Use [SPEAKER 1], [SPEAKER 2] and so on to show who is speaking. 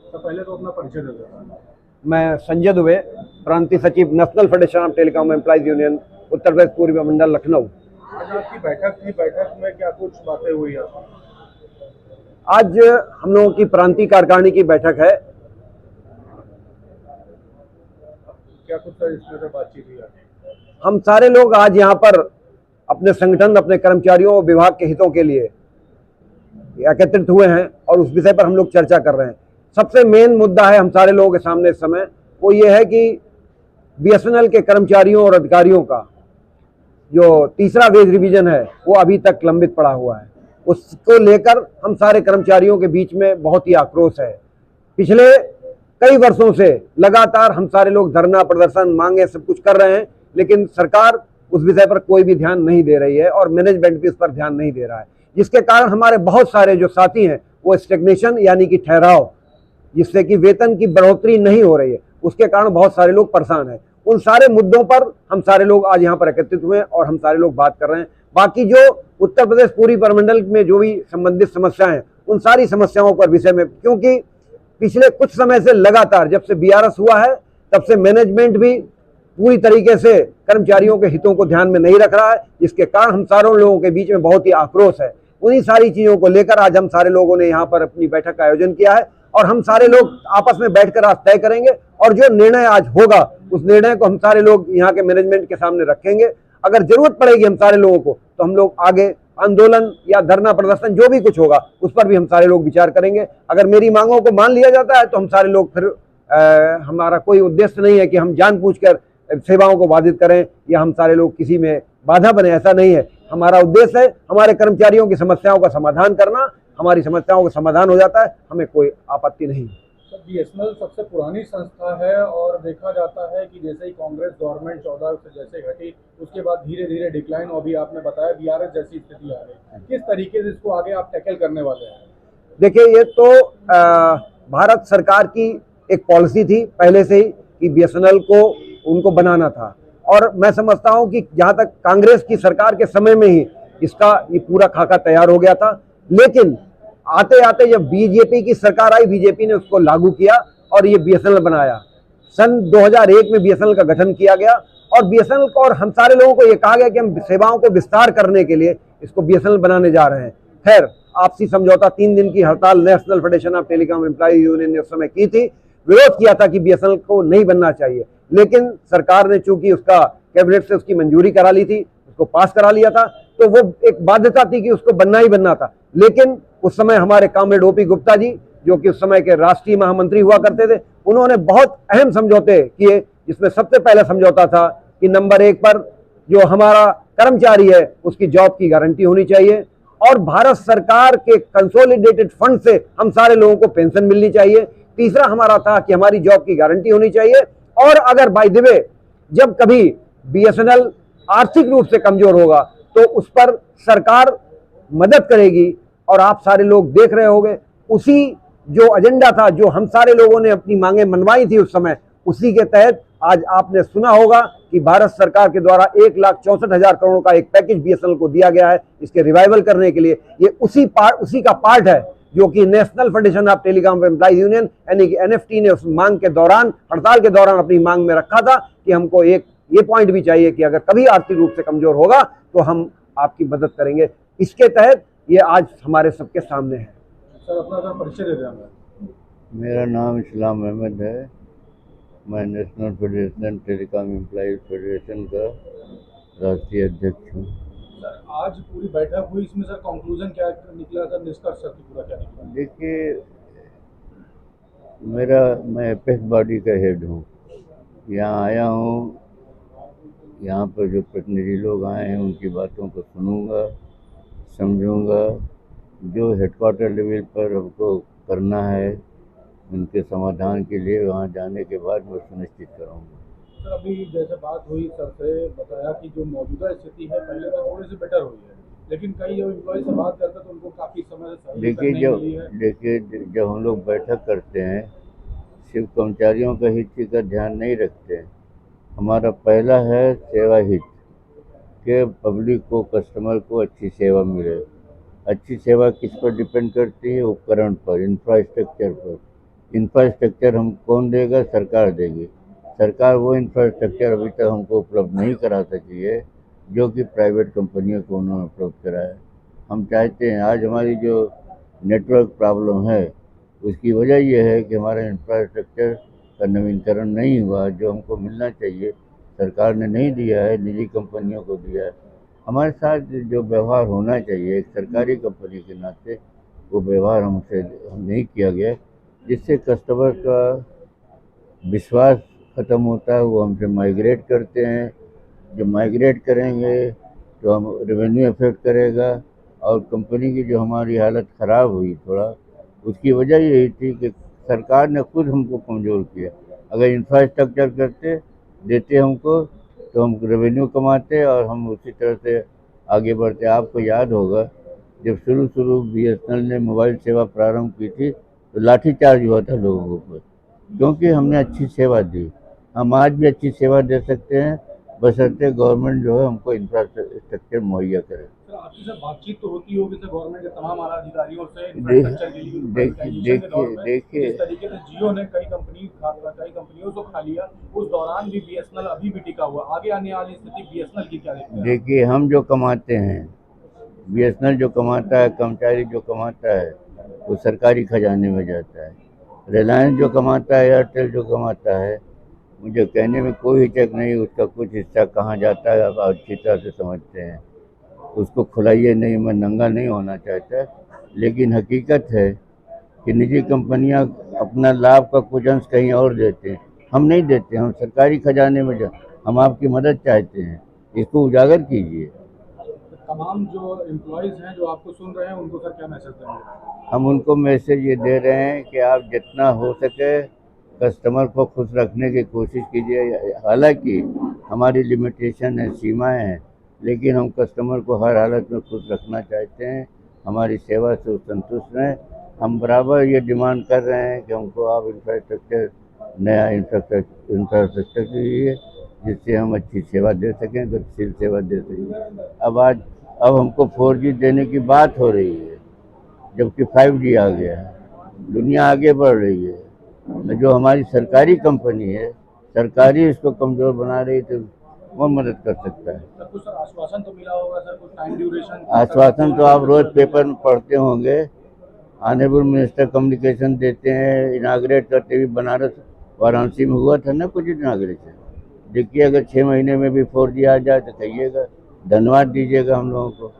[SPEAKER 1] तो पहले तो अपना परिचय दे देना।
[SPEAKER 2] मैं संजय दुबे, प्रांतीय सचिव National Federation of Telecom Employees Union, Uttar Pradesh पूर्वी मंडल, लखनऊ।
[SPEAKER 1] आज आपकी बैठक थी, बैठक में क्या कुछ बातें हुई आपकी?
[SPEAKER 2] आज हम लोगों की प्रांतीय कार्यकारिणी की बैठक है।
[SPEAKER 1] क्या कुछ सर इसमें से बातचीत हुई आपकी?
[SPEAKER 2] हम सारे लोग आज यहाँ पर अपने संगठन, अपने कर्मचारियों और विभाग के हितों के लिए एकत्रित हुए हैं और उस विषय पर हम लोग चर्चा कर रहे हैं। सबसे मेन मुद्दा है हम सारे लोगों के सामने इस समय, वो ये है कि बीएसएनएल के कर्मचारियों और अधिकारियों का जो तीसरा वेज रिवीजन है वो अभी तक लंबित पड़ा हुआ है। उसको लेकर हम सारे कर्मचारियों के बीच में बहुत ही आक्रोश है। पिछले कई वर्षों से लगातार हम सारे लोग धरना, प्रदर्शन, मांगे सब कुछ कर रहे हैं, लेकिन सरकार उस विषय पर कोई भी ध्यान नहीं दे रही है और मैनेजमेंट भी उस पर ध्यान नहीं दे रहा है, जिसके कारण हमारे बहुत सारे जो साथी हैं वो स्टेग्नेशन यानी कि ठहराव, जिससे कि वेतन की बढ़ोतरी नहीं हो रही है, उसके कारण बहुत सारे लोग परेशान हैं। उन सारे मुद्दों पर हम सारे लोग आज यहाँ पर एकत्रित हुए और हम सारे लोग बात कर रहे हैं। बाकी जो उत्तर प्रदेश पूर्वी परिमंडल में जो भी संबंधित समस्याएं हैं, उन सारी समस्याओं पर विषय में, क्योंकि पिछले कुछ समय से लगातार जब से बीआरएस हुआ है तब से मैनेजमेंट भी पूरी तरीके से कर्मचारियों के हितों को ध्यान में नहीं रख रहा है, जिसके कारण हम सारों लोगों के बीच में बहुत ही आक्रोश है। उन्हीं सारी चीजों को लेकर आज हम सारे लोगों ने यहाँ पर अपनी बैठक का आयोजन किया है और हम सारे लोग आपस में बैठकर आज तय करेंगे और जो निर्णय आज होगा उस निर्णय को हम सारे लोग यहाँ के मैनेजमेंट के सामने रखेंगे। अगर जरूरत पड़ेगी हम सारे लोगों को तो हम लोग आगे आंदोलन या धरना प्रदर्शन जो भी कुछ होगा उस पर भी हम सारे लोग विचार करेंगे। अगर मेरी मांगों को मान लिया जाता है तो हम सारे लोग फिर हमारा कोई उद्देश्य नहीं है कि हम जानबूझकर सेवाओं को बाधित करें या हम सारे लोग किसी में बाधा बने, ऐसा नहीं है। हमारा उद्देश्य है हमारे कर्मचारियों की समस्याओं का समाधान करना। हमारी समस्याओं का समाधान हो जाता है, हमें कोई आपत्ति नहीं।
[SPEAKER 1] सर बीएसएनएल सबसे पुरानी संस्था है और देखा जाता है कि जैसे ही कांग्रेस गवर्नमेंट 14 से जैसे घटी उसके बाद धीरे धीरे डिक्लाइन, अभी आपने बताया बीआरएस जैसी स्थिति आ गई। किस तरीके से इसको आगे आप टैकल करने वाले हैं?
[SPEAKER 2] देखिए, ये तो भारत सरकार की एक पॉलिसी थी पहले से ही कि बीएसएनएल को उनको बनाना था और मैं समझता हूं कि जहां तक कांग्रेस की सरकार के समय में ही इसका ये पूरा खाका तैयार हो गया था, लेकिन आते आते जब बीजेपी की सरकार आई, बीजेपी ने उसको लागू किया और ये बीएसएनएल बनाया। सन 2001 में बीएसएनएल का गठन किया गया और बीएसएनएल को और हम सारे लोगों को ये कहा गया कि हम सेवाओं को विस्तार करने के लिए इसको बीएसएनएल बनाने जा रहे हैं। खैर, आपसी समझौता 3 दिन की हड़ताल national Federation of Telecom Employees union ने उस समय की थी, विरोध किया था कि बीएसएनएल को नहीं बनना चाहिए, लेकिन सरकार ने चूंकि उसका कैबिनेट से उसकी मंजूरी करा ली थी, उसको पास करा लिया था, तो वो एक बाध्यता थी कि उसको बनना ही बनना था। लेकिन उस समय हमारे कॉमरेड ओपी गुप्ता जी, जो कि उस समय के राष्ट्रीय महामंत्री हुआ करते थे, उन्होंने बहुत अहम समझौते किए, जिसमें सबसे पहला समझौता था कि नंबर 1 पर जो हमारा कर्मचारी है उसकी जॉब की गारंटी होनी चाहिए और भारत सरकार के कंसोलिडेटेड फंड से हम सारे लोगों को पेंशन मिलनी चाहिए। तीसरा हमारा था कि हमारी जॉब की गारंटी होनी चाहिए और अगर बाय द वे जब कभी बीएसएनएल आर्थिक रूप से कमजोर होगा तो उस पर सरकार मदद करेगी। और आप सारे लोग देख रहे होंगे उसी जो एजेंडा था, जो हम सारे लोगों ने अपनी मांगे मनवाई थी उस समय, उसी के तहत आज आपने सुना होगा कि भारत सरकार के द्वारा 1,64,000 करोड़ का एक पैकेज बीएसएनएल को दिया गया है इसके रिवाइवल करने के लिए। ये उसी का पार्ट है जो कि national Federation of Telecom Employees union यानी कि एनएफटी ने उस मांग के दौरान, हड़ताल के दौरान अपनी मांग में रखा था कि हमको एक ये पॉइंट भी चाहिए कि अगर कभी आर्थिक रूप से कमजोर होगा तो हम आपकी मदद करेंगे। इसके तहत ये आज हमारे सबके सामने है।
[SPEAKER 1] सर अपना परिचय दे दें।
[SPEAKER 3] मेरा नाम इस्लाम अहमद है। मैं national federation telecom employees federation का राष्ट्रीय अध्यक्ष हूँ।
[SPEAKER 1] सर आज पूरी बैठक हुई, इसमें सर कंक्लूजन क्या निकला, सर निष्कर्ष सर पूरा क्या निकला?
[SPEAKER 3] देखिए, मैं एपेक्स बॉडी का हेड हूँ, यहाँ आया हूँ। यहाँ पर जो प्रतिनिधि लोग आए हैं उनकी बातों को सुनूंगा, समझूंगा। जो हेडक्वार्टर लेवल पर हमको करना है उनके समाधान के लिए वहाँ जाने के बाद मैं सुनिश्चित करूँगा।
[SPEAKER 1] सर अभी जैसे बात हुई, सर से बताया कि जो मौजूदा स्थिति है पहले तो थोड़ी सी बेटर हुई है, लेकिन कई जो एम्प्लॉय से बात करते तो उनको काफ़ी समय से
[SPEAKER 3] देखिए, जब हम लोग बैठक करते हैं सिर्फ कर्मचारियों का हित का ध्यान नहीं रखते हैं। हमारा पहला है सेवा हित, कि पब्लिक को, कस्टमर को अच्छी सेवा मिले। अच्छी सेवा किस पर डिपेंड करती है? उपकरण पर, इंफ्रास्ट्रक्चर पर। इंफ्रास्ट्रक्चर हम कौन देगा? सरकार देगी। सरकार वो इंफ्रास्ट्रक्चर अभी तक हमको उपलब्ध नहीं करा सकी है जो कि प्राइवेट कंपनियों को उन्होंने उपलब्ध कराया है। हम चाहते हैं, आज हमारी जो नेटवर्क प्रॉब्लम है उसकी वजह यह है कि हमारा इंफ्रास्ट्रक्चर का नवीनीकरण नहीं हुआ। जो हमको मिलना चाहिए सरकार ने नहीं दिया है, निजी कंपनियों को दिया है। हमारे साथ जो व्यवहार होना चाहिए एक सरकारी कंपनी के नाते, वो व्यवहार हमसे नहीं किया गया, जिससे कस्टमर का विश्वास ख़त्म होता है। वो हमसे माइग्रेट करते हैं। जब माइग्रेट करेंगे तो हम रेवेन्यू इफेक्ट करेगा, और कंपनी की जो हमारी हालत ख़राब हुई थोड़ा, उसकी वजह यही थी कि सरकार ने खुद हमको कमज़ोर किया। अगर इंफ्रास्ट्रक्चर देते हमको तो हम रेवेन्यू कमाते और हम उसी तरह से आगे बढ़ते। आपको याद होगा जब शुरू BSNL ने मोबाइल सेवा प्रारंभ की थी तो लाठीचार्ज हुआ था लोगों के ऊपर, क्योंकि हमने अच्छी सेवा दी। हम आज भी अच्छी सेवा दे सकते हैं, बशर्ते गवर्नमेंट जो है हमको इंफ्रास्ट्रक्चर मुहैया करे।
[SPEAKER 1] सर, आपकी सर बातचीत तो होती होगी सर गवर्नमेंट के तमाम आला अधिकारियों से इंफ्रास्ट्रक्चर के लिए प्राइवेटाइजेशन के दौर में।
[SPEAKER 3] देखिए
[SPEAKER 1] जिस तरीके से जियो ने कई कंपनियों को खा लिया, उस दौरान भी BSNL अभी भी टिका हुआ। आगे आने वाली स्थिति BSNL की क्या देखते हैं?
[SPEAKER 3] देखिए, हम जो कमाते हैं, BSNL जो कमाता है, कर्मचारी जो कमाता है, वो सरकारी खजाने में जाता है। रिलायंस जो कमाता है, एयरटेल जो कमाता है, मुझे कहने में कोई हिचक नहीं, उसका कुछ हिस्सा कहाँ जाता है आप अच्छी तरह से समझते हैं। उसको खुलाइए नहीं, मैं नंगा नहीं होना चाहता, लेकिन हकीकत है कि निजी कंपनियां अपना लाभ का कुछ अंश कहीं और देते हैं। हम नहीं देते, हम सरकारी खजाने में हम आपकी मदद चाहते हैं, इसको उजागर कीजिए।
[SPEAKER 1] तमाम जो एम्प्लॉयज़ हैं जो आपको सुन रहे हैं, उनको सर क्या मैसेज देंगे?
[SPEAKER 3] हम उनको मैसेज ये दे रहे हैं कि आप जितना हो सके कस्टमर को खुश रखने की कोशिश कीजिए। हालांकि हमारी लिमिटेशन है, सीमाएं हैं, लेकिन हम कस्टमर को हर हालत में खुश रखना चाहते हैं। हमारी सेवा से संतुष्ट रहें। हम बराबर ये डिमांड कर रहे हैं कि हमको आप नया इंफ्रास्ट्रक्चर दीजिए, जिससे हम अच्छी सेवा दे सकें, गतिशील सेवा दे सकें। अब हमको 4G देने की बात हो रही है, जबकि 5G आ गया है। दुनिया आगे बढ़ रही है। जो हमारी सरकारी कंपनी है, सरकारी इसको कमज़ोर बना रही, तो कौन मदद कर सकता है?
[SPEAKER 1] सर कुछ आश्वासन तो मिला होगा सर, कुछ टाइम ड्यूरेशन?
[SPEAKER 3] आश्वासन तो आप रोज़ पेपर में पढ़ते होंगे। ऑनरेबल मिनिस्टर कम्युनिकेशन देते हैं, इनाग्रेट करते हुए बनारस वाराणसी में हुआ था ना कुछ इनाग्रेशन। देखिए, अगर 6 महीने में भी 4G आ जाए तो कहिएगा, धन्यवाद दीजिएगा हम लोगों को।